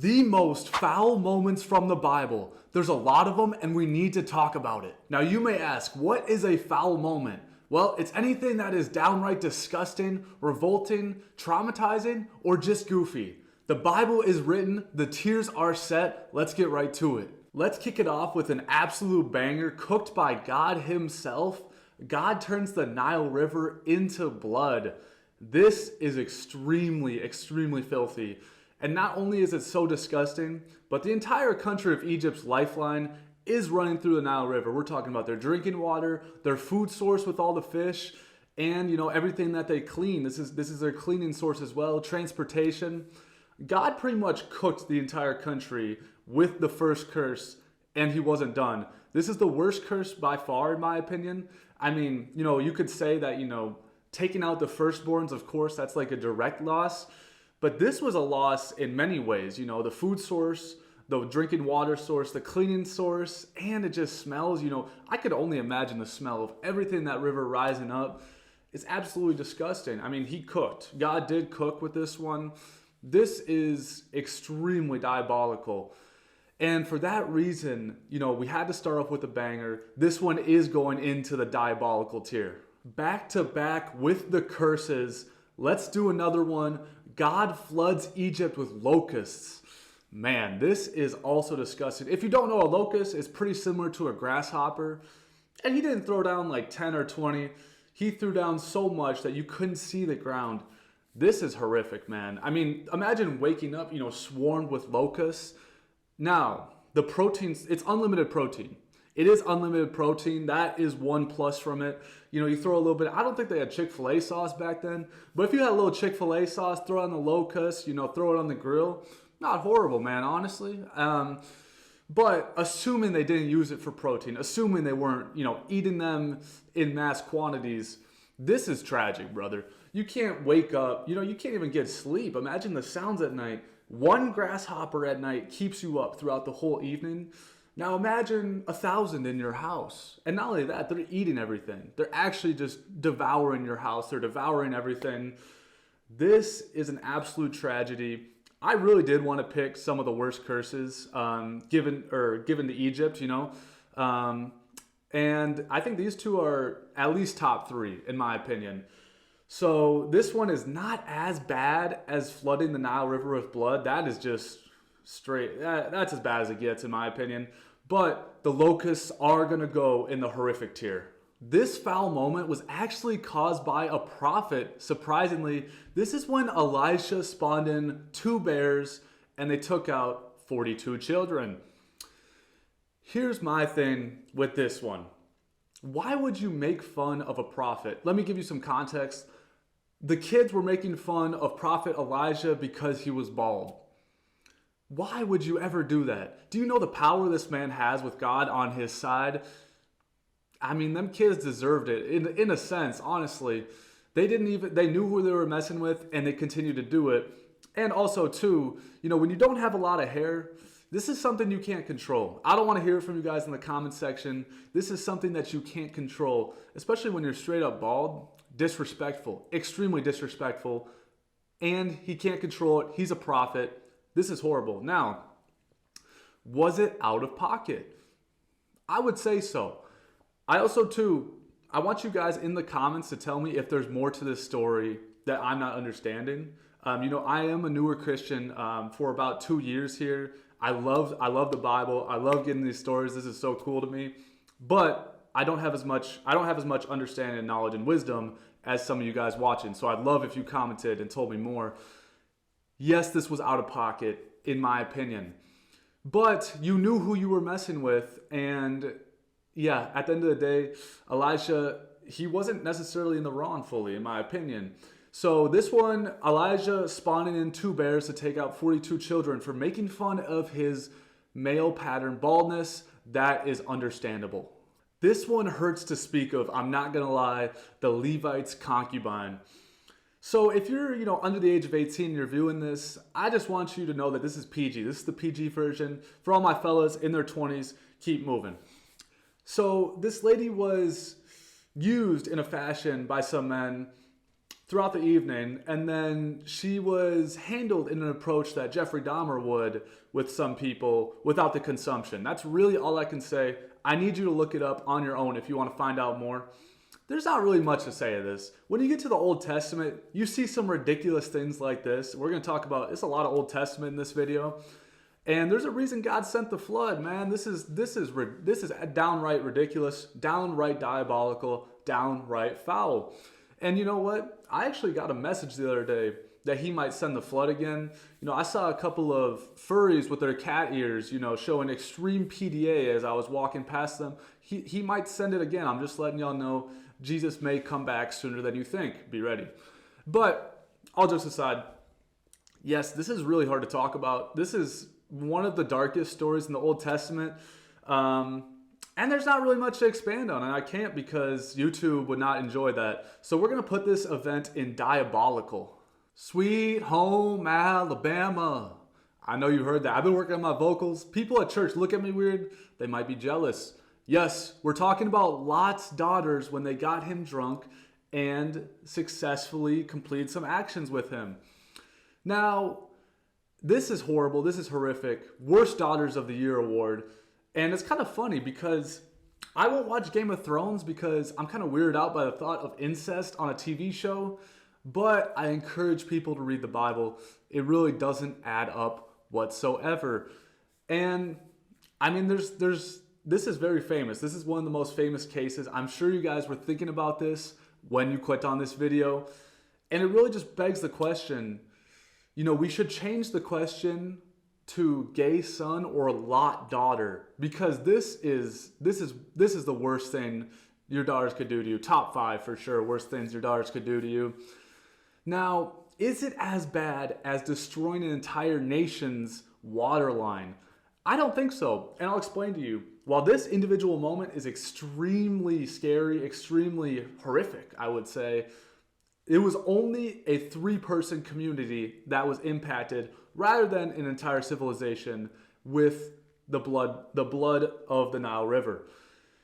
the most foul moments from the Bible. There's a lot of them and we need to talk about it. Now you may ask, what is a foul moment? Well, it's anything that is downright disgusting, revolting, traumatizing, or just goofy. The Bible is written, the tiers are set, let's get right to it. Let's kick it off with an absolute banger cooked by God himself. God turns the Nile River into blood. This is extremely, extremely filthy. And not only is it so disgusting, but the entire country of Egypt's lifeline is running through the Nile River. We're talking about their drinking water, their food source with all the fish, and everything that they clean. This is their cleaning source as well, transportation. God pretty much cooked the entire country with the first curse, and he wasn't done. This is the worst curse by far, in my opinion. I mean, you could say that, taking out the firstborns, of course, that's like a direct loss. But this was a loss in many ways. The food source, the drinking water source, the cleaning source, and it just smells. I could only imagine the smell of everything that river rising up. It's absolutely disgusting. I mean, he cooked. God did cook with this one. This is extremely diabolical. And for that reason, we had to start off with a banger. This one is going into the diabolical tier. Back to back with the curses. Let's do another one. God floods Egypt with locusts. Man, this is also disgusting. If you don't know, a locust is pretty similar to a grasshopper. And he didn't throw down like 10 or 20. He threw down so much that you couldn't see the ground. This is horrific, man. I mean, imagine waking up, swarmed with locusts. Now, the proteins, it's unlimited protein. It is unlimited protein. That is one plus from it. You throw a little bit. I don't think they had Chick-fil-A sauce back then. But if you had a little Chick-fil-A sauce, throw it on the locust, throw it on the grill. Not horrible, man, honestly. But assuming they didn't use it for protein, assuming they weren't, eating them in mass quantities, this is tragic, brother. You can't wake up. You can't even get sleep. Imagine the sounds at night. One grasshopper at night keeps you up throughout the whole evening. Now imagine 1,000 in your house. And not only that, they're eating everything. They're actually just devouring your house. They're devouring everything. This is an absolute tragedy. I really did want to pick some of the worst curses given to Egypt, and I think these two are at least top 3 in my opinion. So this one is not as bad as flooding the Nile River with blood. That is just straight. That's as bad as it gets in my opinion. But the locusts are going to go in the horrific tier. This foul moment was actually caused by a prophet. Surprisingly, this is when Elisha spawned in 2 bears and they took out 42 children. Here's my thing with this one. Why would you make fun of a prophet? Let me give you some context. The kids were making fun of Prophet Elijah because he was bald. Why would you ever do that? Do you know the power this man has with God on his side? I mean, them kids deserved it. In a sense, honestly. They knew who they were messing with, and they continued to do it. And also, too, when you don't have a lot of hair, this is something you can't control. I don't want to hear it from you guys in the comment section. This is something that you can't control, especially when you're straight up bald. Disrespectful, extremely disrespectful. And he can't control it. He's a prophet. This is horrible. Now, was it out of pocket? I would say so. I also, too, I want you guys in the comments to tell me if there's more to this story that I'm not understanding. I am a newer Christian for about 2 years here. I love the Bible. I love getting these stories. This is so cool to me. But I don't have as much understanding and knowledge and wisdom as some of you guys watching. So I'd love if you commented and told me more. Yes, this was out of pocket, in my opinion. But you knew who you were messing with, and yeah, at the end of the day, Elisha, he wasn't necessarily in the wrong fully, in my opinion. So this one, Elijah spawning in 2 bears to take out 42 children for making fun of his male pattern baldness, that is understandable. This one hurts to speak of, I'm not going to lie, the Levite's concubine. So if you're, under the age of 18 and you're viewing this, I just want you to know that this is PG. This is the PG version. For all my fellas in their 20s, keep moving. So this lady was used in a fashion by some men throughout the evening, and then she was handled in an approach that Jeffrey Dahmer would with some people without the consumption. That's really all I can say. I need you to look it up on your own if you want to find out more. There's not really much to say of this. When you get to the Old Testament, you see some ridiculous things like this. We're going to talk about, it's a lot of Old Testament in this video. And there's a reason God sent the flood, man. This is downright ridiculous, downright diabolical, downright foul. And you know what? I actually got a message the other day that he might send the flood again. You know, I saw a couple of furries with their cat ears, you know, showing extreme PDA as I was walking past them. He might send it again. I'm just letting y'all know Jesus may come back sooner than you think. Be ready. But all jokes aside, yes, this is really hard to talk about. This is one of the darkest stories in the Old Testament. And there's not really much to expand on, and I can't because YouTube would not enjoy that. So we're going to put this event in diabolical. Sweet home Alabama. I know you heard that. I've been working on my vocals. People at church look at me weird. They might be jealous. Yes, we're talking about Lot's daughters when they got him drunk and successfully completed some actions with him. Now, this is horrible. This is horrific. Worst Daughters of the Year award. And it's kind of funny because I won't watch Game of Thrones because I'm kind of weirded out by the thought of incest on a TV show. But I encourage people to read the Bible. It really doesn't add up whatsoever. And I mean, this is very famous. This is one of the most famous cases. I'm sure you guys were thinking about this when you clicked on this video. And it really just begs the question, you know, we should change the question to gay son or Lot daughter, because this is the worst thing your daughters could do to you. Top 5 for sure, worst things your daughters could do to you. Now, is it as bad as destroying an entire nation's water line? I don't think so, and I'll explain to you. While this individual moment is extremely scary, extremely horrific, I would say, it was only a 3-person community that was impacted rather than an entire civilization with the blood of the Nile River.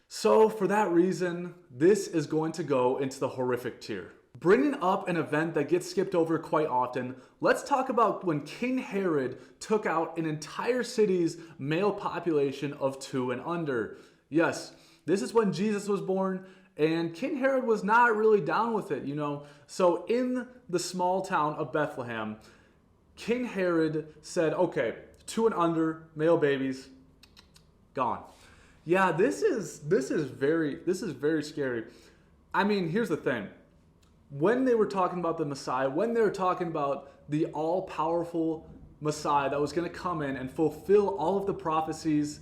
So for that reason, this is going to go into the horrific tier. Bringing up an event that gets skipped over quite often, let's talk about when King Herod took out an entire city's male population of 2 and under. Yes, this is when Jesus was born, and King Herod was not really down with it, you know. So in the small town of Bethlehem, King Herod said, okay, 2 and under, male babies, gone. Yeah, this is very scary. I mean, here's the thing. When they were talking about the Messiah, when they were talking about the all-powerful Messiah that was going to come in and fulfill all of the prophecies,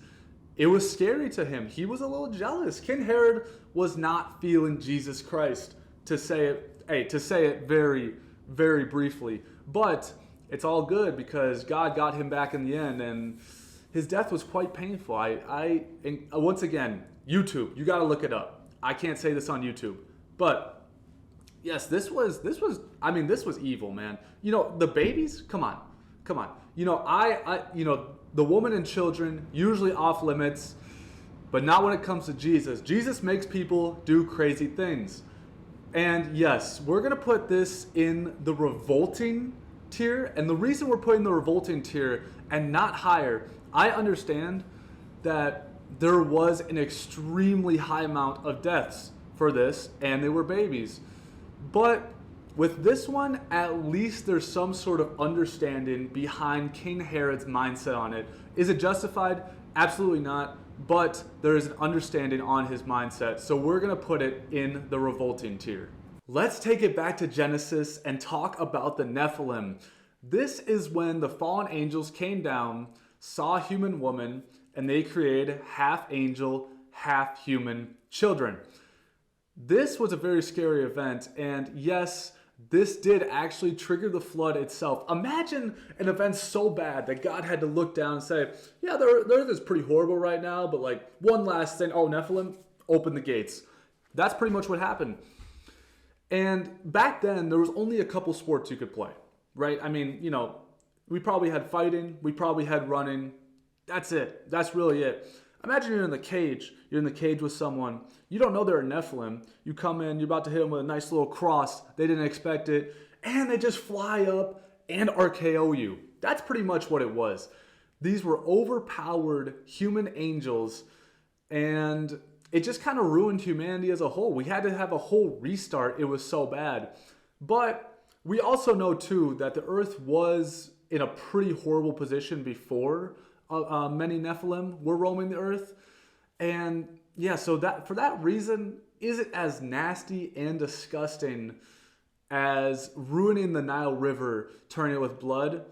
it was scary to him. He was a little jealous. King Herod was not feeling Jesus Christ, to say it very, very briefly. But it's all good because God got him back in the end, and his death was quite painful. Once again, YouTube, you got to look it up. I can't say this on YouTube, but yes, this was evil, man. You know, the babies, come on. You know, the woman and children, usually off limits, but not when it comes to Jesus. Jesus makes people do crazy things. And yes, we're going to put this in the revolting tier. And the reason we're putting the revolting tier and not higher, I understand that there was an extremely high amount of deaths for this, and they were babies. But with this one, at least there's some sort of understanding behind King Herod's mindset on it. Is it justified? Absolutely not. But there is an understanding on his mindset. So we're going to put it in the revolting tier. Let's take it back to Genesis and talk about the Nephilim. This is when the fallen angels came down, saw a human woman, and they created half angel, half human children. This was a very scary event, and yes, this did actually trigger the flood itself. Imagine an event so bad that God had to look down and say, yeah, the earth is pretty horrible right now, but like one last thing, oh, Nephilim, open the gates. That's pretty much what happened. And back then, there was only a couple sports you could play, right? I mean, you know, we probably had fighting, we probably had running. That's it. That's really it. Imagine you're in the cage. You're in the cage with someone. You don't know they're a Nephilim. You come in, you're about to hit them with a nice little cross. They didn't expect it. And they just fly up and RKO you. That's pretty much what it was. These were overpowered human angels, and it just kind of ruined humanity as a whole. We had to have a whole restart. It was so bad. But we also know, too, that the earth was in a pretty horrible position before many Nephilim were roaming the earth. And yeah, so that for that reason, is it as nasty and disgusting as ruining the Nile River, turning it with blood?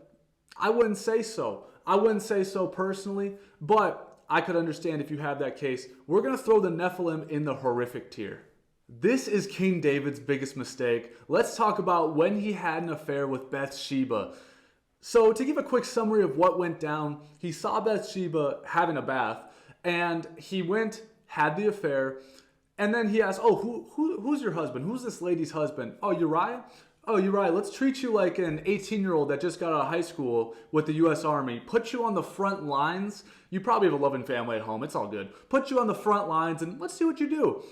I wouldn't say so. I wouldn't say so personally, but I could understand if you have that case. We're going to throw the Nephilim in the horrific tier. This is King David's biggest mistake. Let's talk about when he had an affair with Bathsheba. So to give a quick summary of what went down, he saw Bathsheba having a bath, and he went, had the affair, and then he asked, oh, who's your husband? Who's this lady's husband? Oh, Uriah? Oh, Uriah, let's treat you like an 18-year-old that just got out of high school with the U.S. Army. Put you on the front lines. You probably have a loving family at home. It's all good. Put you on the front lines, and let's see what you do.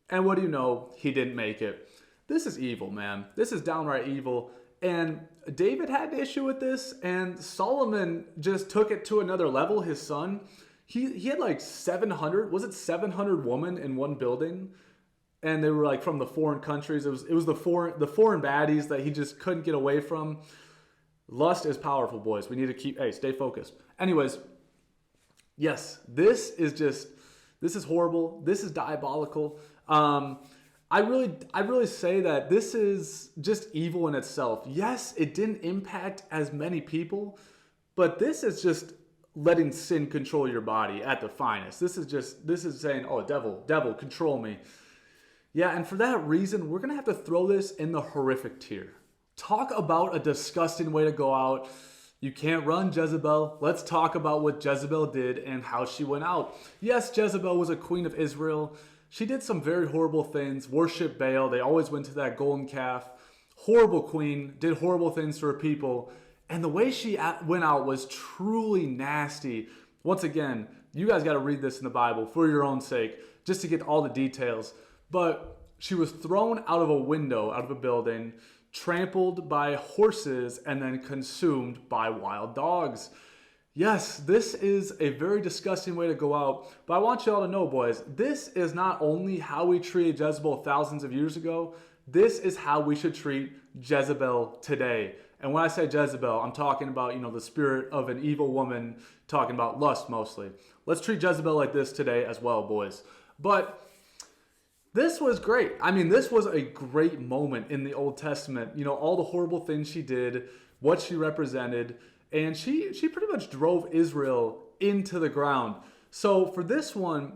And what do you know? He didn't make it. This is evil, man. This is downright evil. And David had an issue with this, and Solomon just took it to another level, his son. He had like 700, was it 700 women in one building? And they were like from the foreign countries. It was the foreign baddies that he just couldn't get away from. Lust is powerful, boys. We need to stay focused. Anyways, yes, this is horrible. This is diabolical. I really say that this is just evil in itself. Yes, it didn't impact as many people, but this is just letting sin control your body at the finest. This is saying, oh, devil, control me. Yeah, and for that reason, we're going to have to throw this in the horrific tier. Talk about a disgusting way to go out. You can't run Jezebel. Let's talk about what Jezebel did and how she went out. Yes, Jezebel was a queen of Israel. She did some very horrible things. Worship Baal. They always went to that golden calf. Horrible queen. Did horrible things to her people. And the way she went out was truly nasty. Once again, you guys got to read this in the Bible for your own sake, just to get all the details. But she was thrown out of a window, out of a building, trampled by horses, and then consumed by wild dogs. Yes, this is a very disgusting way to go out. But I want you all to know, boys, this is not only how we treated Jezebel thousands of years ago, this is how we should treat Jezebel today. And when I say Jezebel, I'm talking about, the spirit of an evil woman, talking about lust mostly. Let's treat Jezebel like this today as well, boys. But this was great. I mean, this was a great moment in the Old Testament. All the horrible things she did, what she represented, and she pretty much drove Israel into the ground. So for this one,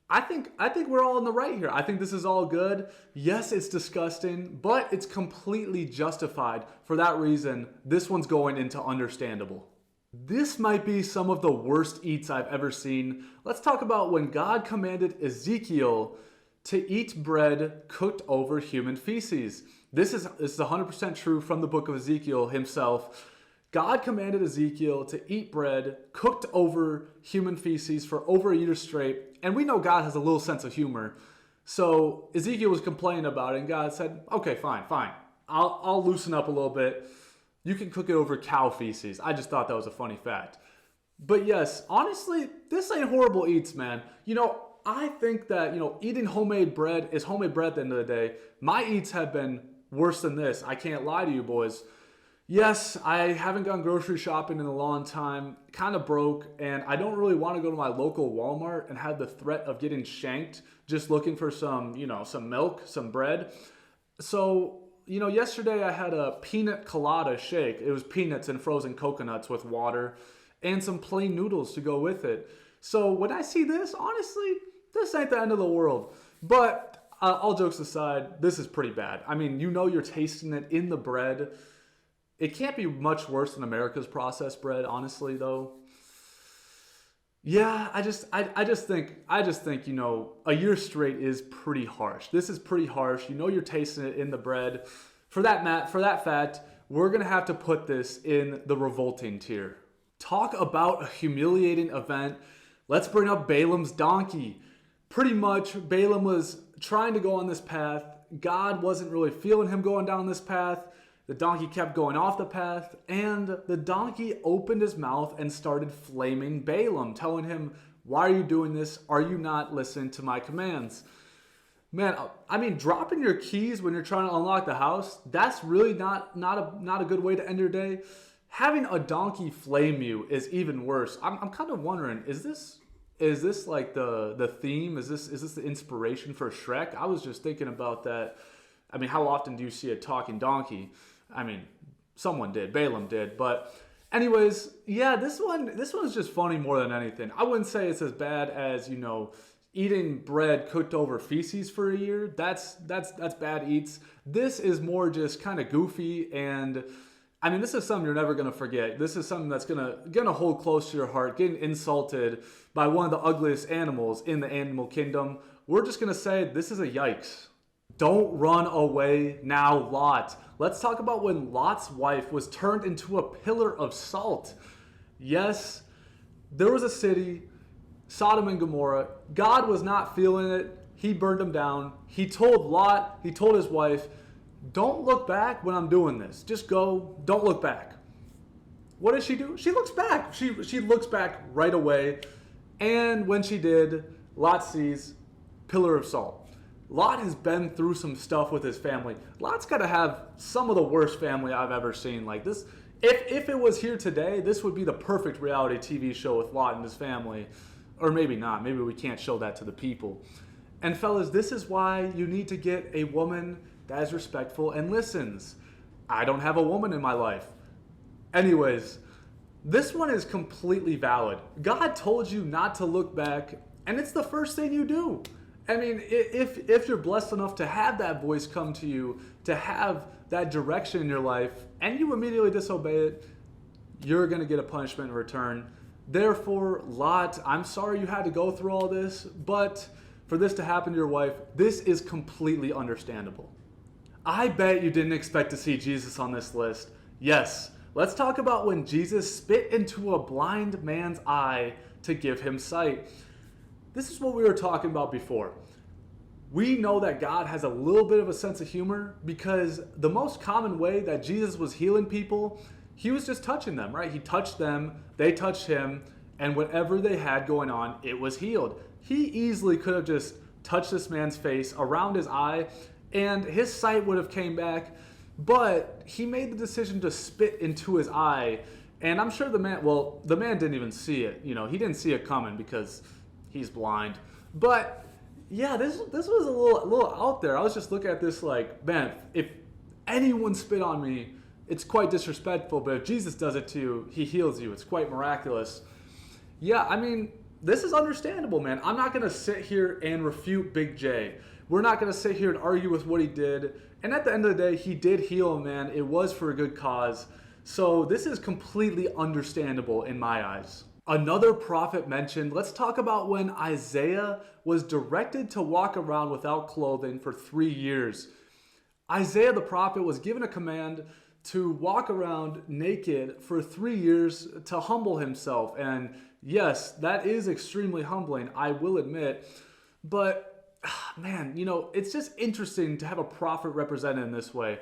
I think we're all in the right here. I think this is all good. Yes, it's disgusting, but it's completely justified. For that reason, this one's going into understandable. This might be some of the worst eats I've ever seen. Let's talk about when God commanded Ezekiel to eat bread cooked over human feces. This is 100% true from the book of Ezekiel himself. God commanded Ezekiel to eat bread cooked over human feces for over a year straight. And we know God has a little sense of humor. So Ezekiel was complaining about it, and God said, okay, fine. I'll loosen up a little bit. You can cook it over cow feces. I just thought that was a funny fact. But yes, honestly, this ain't horrible eats, man. I think that, eating homemade bread is homemade bread at the end of the day. My eats have been worse than this. I can't lie to you, boys. Yes, I haven't gone grocery shopping in a long time. Kind of broke, and I don't really want to go to my local Walmart and have the threat of getting shanked just looking for some milk, some bread. So, yesterday I had a peanut colada shake. It was peanuts and frozen coconuts with water and some plain noodles to go with it. So when I see this, honestly, this ain't the end of the world. But all jokes aside, this is pretty bad. I mean, you're tasting it in the bread. It can't be much worse than America's processed bread, honestly, though. Yeah, I just think, a year straight is pretty harsh. This is pretty harsh. You're tasting it in the bread. For that fact, we're gonna have to put this in the revolting tier. Talk about a humiliating event. Let's bring up Balaam's donkey. Pretty much, Balaam was trying to go on this path. God wasn't really feeling him going down this path. The donkey kept going off the path, and the donkey opened his mouth and started flaming Balaam, telling him, "Why are you doing this? Are you not listening to my commands?" Man, I mean, dropping your keys when you're trying to unlock the house, that's really not a good way to end your day. Having a donkey flame you is even worse. I'm kind of wondering, is this like the theme? Is this the inspiration for Shrek? I was just thinking about that. I mean, how often do you see a talking donkey? I mean, someone did, Balaam did, but anyways, yeah, this one's just funny more than anything. I wouldn't say it's as bad as, eating bread cooked over feces for a year. That's bad eats. This is more just kind of goofy, and I mean, this is something you're never gonna forget. This is something that's gonna hold close to your heart. Getting insulted by one of the ugliest animals in the animal kingdom. We're just gonna say this is a yikes. Don't run away now, Lot. Let's talk about when Lot's wife was turned into a pillar of salt. Yes, there was a city, Sodom and Gomorrah. God was not feeling it. He burned them down. He told Lot, he told his wife, "Don't look back when I'm doing this. Just go, don't look back." What does she do? She looks back. She looks back right away. And when she did, Lot sees pillar of salt. Lot has been through some stuff with his family. Lot's got to have some of the worst family I've ever seen. Like this, if it was here today, this would be the perfect reality TV show with Lot and his family. Or maybe not. Maybe we can't show that to the people. And fellas, this is why you need to get a woman that is respectful and listens. I don't have a woman in my life. Anyways, this one is completely valid. God told you not to look back, and it's the first thing you do. I mean, if you're blessed enough to have that voice come to you, to have that direction in your life, and you immediately disobey it, you're going to get a punishment in return. Therefore, Lot, I'm sorry you had to go through all this, but for this to happen to your wife, this is completely understandable. I bet you didn't expect to see Jesus on this list. Yes, let's talk about when Jesus spit into a blind man's eye to give him sight. This is what we were talking about before. We know that God has a little bit of a sense of humor because the most common way that Jesus was healing people, he was just touching them, right? He touched them, they touched him, and whatever they had going on, it was healed. He easily could have just touched this man's face around his eye, and his sight would have came back, but he made the decision to spit into his eye, and I'm sure the man didn't even see it. He didn't see it coming because he's blind. But yeah, this was a little out there. I was just looking at this like, man, if anyone spit on me, it's quite disrespectful, but if Jesus does it to you, he heals you. It's quite miraculous. Yeah, I mean, this is understandable, man. I'm not going to sit here and refute Big J. We're not going to sit here and argue with what he did. And at the end of the day, he did heal him, man. It was for a good cause. So this is completely understandable in my eyes. Another prophet mentioned, let's talk about when Isaiah was directed to walk around without clothing for 3 years. Isaiah the prophet was given a command to walk around naked for 3 years to humble himself. And yes, that is extremely humbling, I will admit. But man, it's just interesting to have a prophet represented in this way.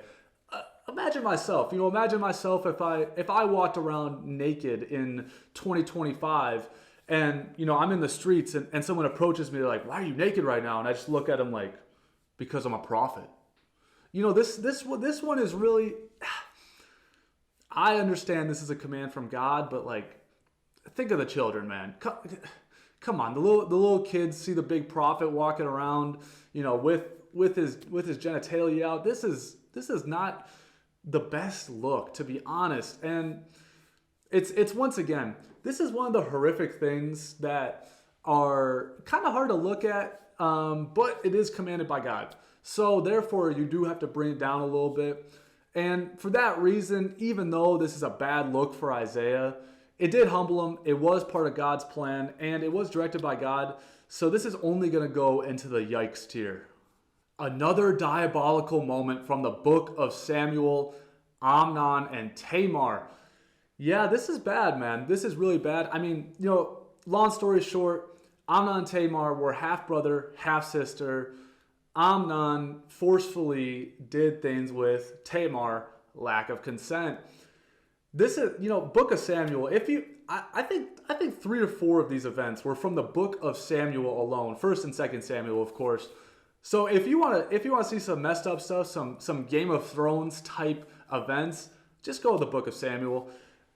Imagine myself, if I walked around naked in 2025 and, I'm in the streets and someone approaches me, they're like, "Why are you naked right now?" And I just look at them like, "Because I'm a prophet." This one is really, I understand this is a command from God, but like, think of the children, man. Come on, the little kids see the big prophet walking around, with his genitalia out. This is not the best look, to be honest. And it's once again, this is one of the horrific things that are kind of hard to look at, but it is commanded by God. So therefore, you do have to bring it down a little bit. And for that reason, even though this is a bad look for Isaiah, it did humble him. It was part of God's plan, and it was directed by God. So this is only going to go into the yikes tier. Another diabolical moment from the book of Samuel, Amnon and Tamar. Yeah, this is bad, man. This is really bad. I mean, long story short, Amnon and Tamar were half brother, half sister. Amnon forcefully did things with Tamar, lack of consent. This is, Book of Samuel. I think 3 or 4 of these events were from the Book of Samuel alone, 1st and 2nd Samuel, of course. So if you want to see some messed up stuff, some Game of Thrones type events, just go to the Book of Samuel.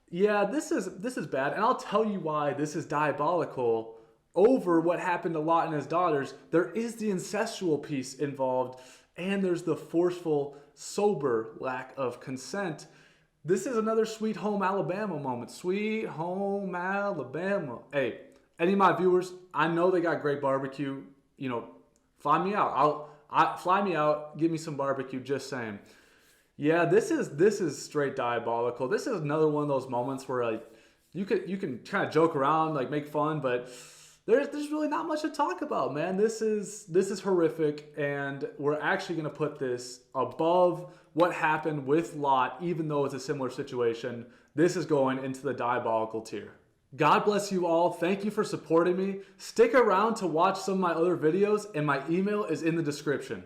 Yeah, this is bad, and I'll tell you why this is diabolical over what happened to Lot and his daughters. There is the incestual piece involved, and there's the forceful, sober lack of consent. This is another Sweet Home Alabama moment. Sweet Home Alabama. Hey, any of my viewers, I know they got great barbecue. Fly me out. Fly me out. Give me some barbecue. Just saying. Yeah, this is straight diabolical. This is another one of those moments where you can kind of joke around, make fun, but there's really not much to talk about, man. This is horrific, and we're actually going to put this above what happened with Lot, even though it's a similar situation. This is going into the diabolical tier. God bless you all. Thank you for supporting me. Stick around to watch some of my other videos, and my email is in the description.